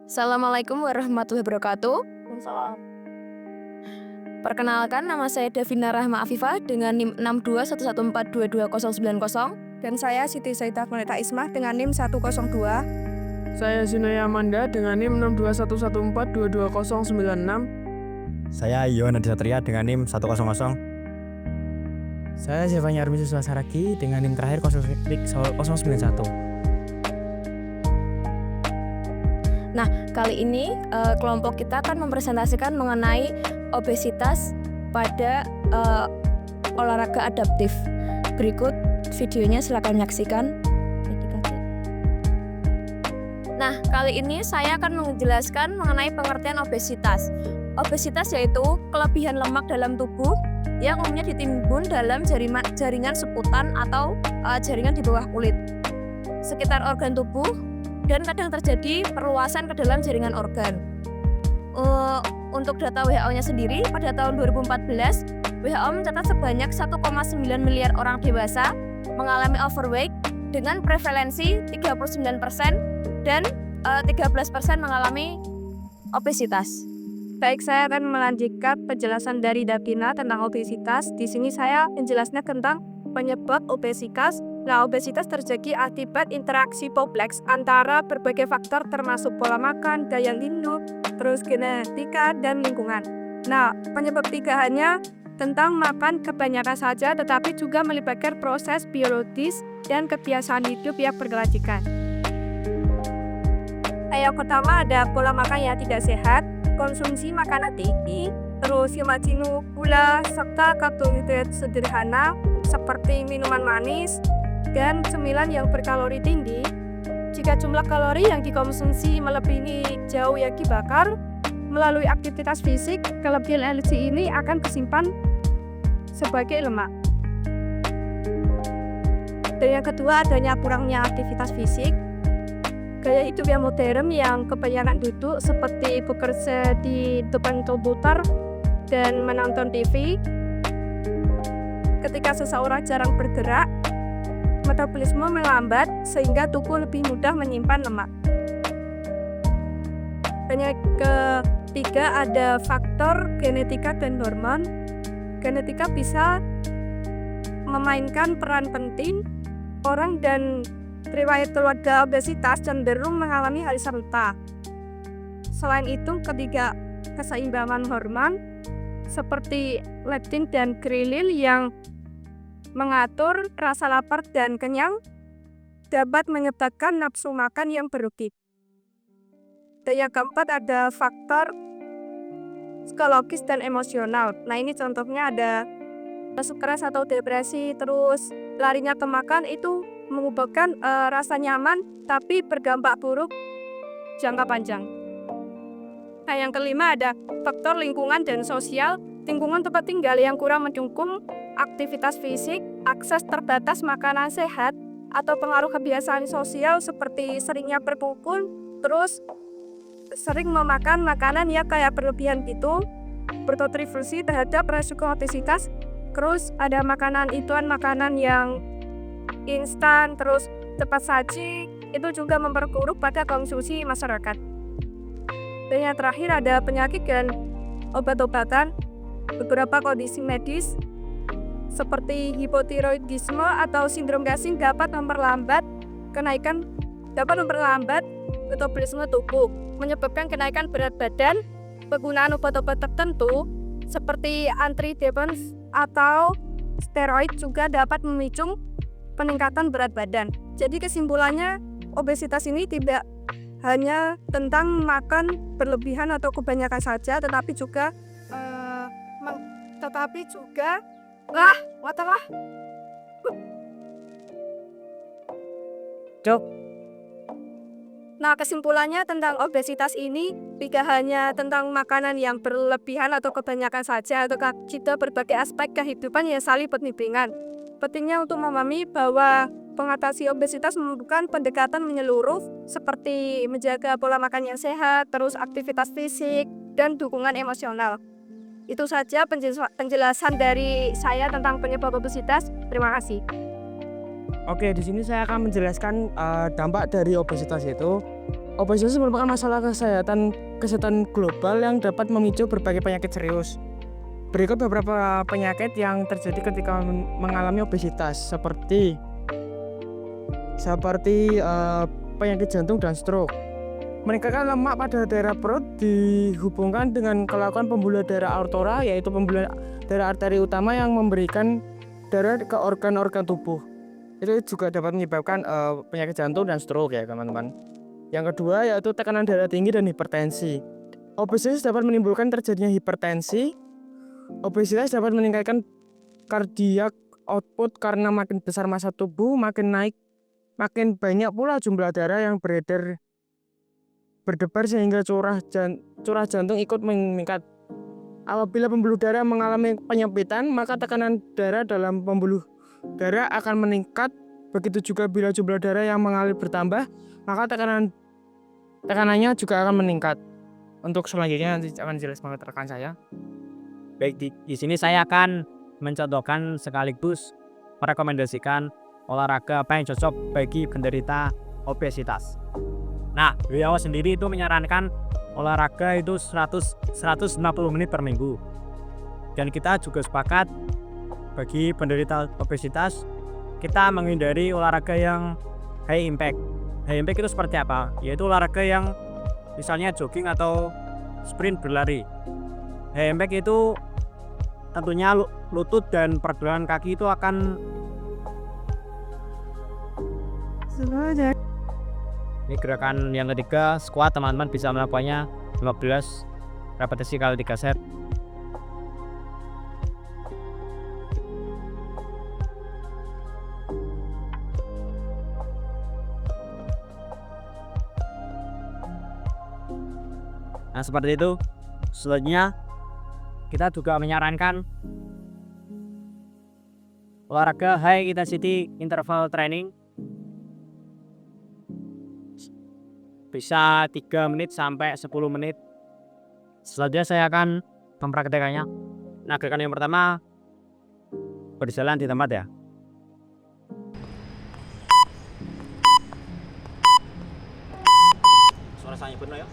Assalamualaikum warahmatullahi wabarakatuh. Salam. Perkenalkan, nama saya Davina Rahma Afifah dengan NIM 6211422090. Dan saya Siti Zaidah Moneta Ismah dengan NIM 102. Saya Zinaya Amanda dengan NIM 6211422096. Saya Yohan Adisatria dengan NIM 100. Saya Zevanya Armisi Suasaraki dengan NIM terakhir 091. Nah, kali ini kelompok kita akan mempresentasikan mengenai obesitas pada olahraga adaptif. Berikut videonya, silakan menyaksikan. Nah, kali ini saya akan menjelaskan mengenai pengertian obesitas. Obesitas yaitu kelebihan lemak dalam tubuh yang umumnya ditimbun dalam jaringan seputan atau jaringan di bawah kulit, sekitar organ tubuh, dan kadang terjadi perluasan ke dalam jaringan organ. Untuk data WHO-nya sendiri, pada tahun 2014, WHO mencatat sebanyak 1,9 miliar orang dewasa mengalami overweight dengan prevalensi 39% dan 13% mengalami obesitas. Baik, saya akan melanjutkan penjelasan dari Davina tentang obesitas. Di sini saya menjelaskan tentang penyebab obesitas. Nah, obesitas terjadi akibat interaksi kompleks antara berbagai faktor termasuk pola makan, gaya hidup, terus genetika, dan lingkungan. Nah, penyebab tiga hanya tentang makan kebanyakan saja, tetapi juga melibatkan proses biologis dan kebiasaan hidup yang berkelanjutan. Yang pertama ada pola makan yang tidak sehat, konsumsi makanan tinggi, terus lemak jenuh, gula, serta karbohidrat sederhana seperti minuman manis dan cemilan yang berkalori tinggi. Jika jumlah kalori yang dikonsumsi melebihi jauh yang dibakar, melalui aktivitas fisik, kelebihan energi ini akan disimpan sebagai lemak. Dan yang kedua, adanya kurangnya aktivitas fisik. Gaya hidup yang modern yang kebanyakan duduk seperti bekerja di depan komputer dan menonton TV. Ketika seseorang jarang bergerak, metabolisme melambat sehingga tubuh lebih mudah menyimpan lemak. Dan yang ketiga ada faktor genetika dan hormon. Genetika bisa memainkan peran penting. Orang dan riwayat keluarga obesitas cenderung mengalami hal serupa. Selain itu, ketiga keseimbangan hormon seperti leptin dan ghrelin yang mengatur rasa lapar dan kenyang dapat menyebabkan nafsu makan yang berlebih. Dan yang keempat ada faktor psikologis dan emosional. Nah, ini contohnya ada stres atau depresi, terus larinya ke makan itu menyebabkan rasa nyaman tapi berdampak buruk jangka panjang. Nah, yang kelima ada faktor lingkungan dan sosial. Lingkungan tempat tinggal yang kurang mendukung aktivitas fisik, akses terbatas makanan sehat, atau pengaruh kebiasaan sosial seperti seringnya berkumpul, terus sering memakan makanan yang kayak berlebihan gitu, berkontribusi terhadap resiko obesitas. Terus ada makanan yang instan, terus cepat saji, itu juga memperburuk pada konsumsi masyarakat. Dan yang terakhir ada penyakit dan obat-obatan. Beberapa kondisi medis seperti hipotiroidisme atau sindrom gasing dapat memperlambat metabolisme tubuh, menyebabkan kenaikan berat badan. Penggunaan obat-obat tertentu seperti antidepresivan atau steroid juga dapat memicu peningkatan berat badan. Jadi kesimpulannya, obesitas ini tidak hanya tentang makan berlebihan atau kebanyakan saja, tetapi juga Nah, kesimpulannya tentang obesitas ini tidak hanya tentang makanan yang berlebihan atau kebanyakan saja, atau juga berbagai aspek kehidupan yang saling berhubungan. Pentingnya untuk memahami bahwa mengatasi obesitas membutuhkan pendekatan menyeluruh seperti menjaga pola makan yang sehat, terus aktivitas fisik, dan dukungan emosional. Itu saja penjelasan dari saya tentang penyebab obesitas. Terima kasih. Oke, di sini saya akan menjelaskan dampak dari obesitas itu. Obesitas merupakan masalah kesehatan global yang dapat memicu berbagai penyakit serius. Berikut beberapa penyakit yang terjadi ketika mengalami obesitas seperti penyakit jantung dan stroke. Meningkatkan lemak pada daerah perut dihubungkan dengan kelainan pembuluh darah aorta, yaitu pembuluh darah arteri utama yang memberikan darah ke organ-organ tubuh. Itu juga dapat menyebabkan penyakit jantung dan stroke ya teman-teman. Yang kedua yaitu tekanan darah tinggi dan hipertensi. Obesitas dapat menimbulkan terjadinya hipertensi. Obesitas dapat meningkatkan cardiac output karena makin besar massa tubuh, makin banyak pula jumlah darah yang berdebar sehingga curah jantung ikut meningkat. Apabila pembuluh darah mengalami penyempitan, maka tekanan darah dalam pembuluh darah akan meningkat. Begitu juga bila jumlah darah yang mengalir bertambah, maka tekanannya juga akan meningkat. Untuk selanjutnya nanti akan dijelaskan oleh rekan saya. Baik, di sini saya akan mencontohkan sekaligus merekomendasikan olahraga apa yang cocok bagi penderita obesitas. Nah, WHO sendiri itu menyarankan olahraga itu 150 menit per minggu. Dan kita juga sepakat bagi penderita obesitas kita menghindari olahraga yang high impact. High impact itu seperti apa? Yaitu olahraga yang misalnya jogging atau sprint berlari. High impact itu tentunya lutut dan pergelangan kaki itu akan ini gerakan yang ketiga, squat. Teman-teman bisa melakukannya 15 repetisi kali 3 set. Nah, seperti itu. Selanjutnya kita juga menyarankan olahraga high intensity interval training. Bisa 3 menit sampai 10 menit. Selanjutnya saya akan mempraktekannya. Nah, gerakan yang pertama berjalan di tempat ya. Suara saya benar ya.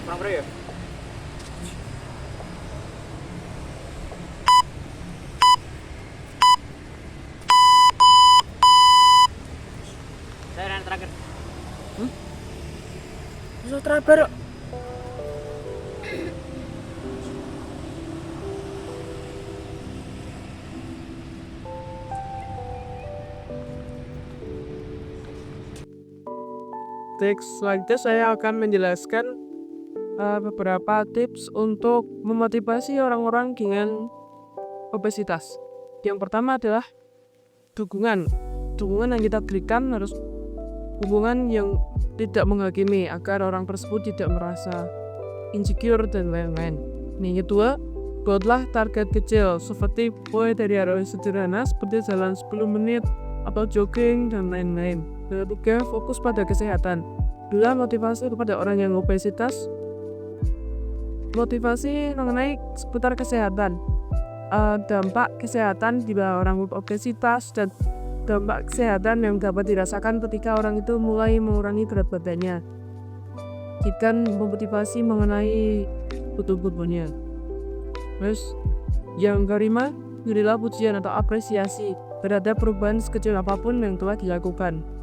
Kurang bro ya? Saya yang terakhir. Bisa terakhir. Selanjutnya saya akan menjelaskan beberapa tips untuk memotivasi orang-orang dengan obesitas. Yang pertama adalah dukungan. Dukungan yang kita berikan harus hubungan yang tidak menghakimi agar orang tersebut tidak merasa insecure dan lain-lain. Yang kedua, buatlah target kecil seperti mulai dari hal sederhana seperti jalan 10 menit atau jogging dan lain-lain. Yang ketiga, fokus pada kesehatan. Bila motivasi kepada orang yang obesitas, motivasi mengenai seputar kesehatan, dampak kesehatan di bawah orang obesitas dan dampak kesehatan yang dapat dirasakan ketika orang itu mulai mengurangi berat badannya. Jika memotivasi mengenai tubuhnya. Terus yang kelima, berilah pujian atau apresiasi terhadap perubahan sekecil apapun yang telah dilakukan.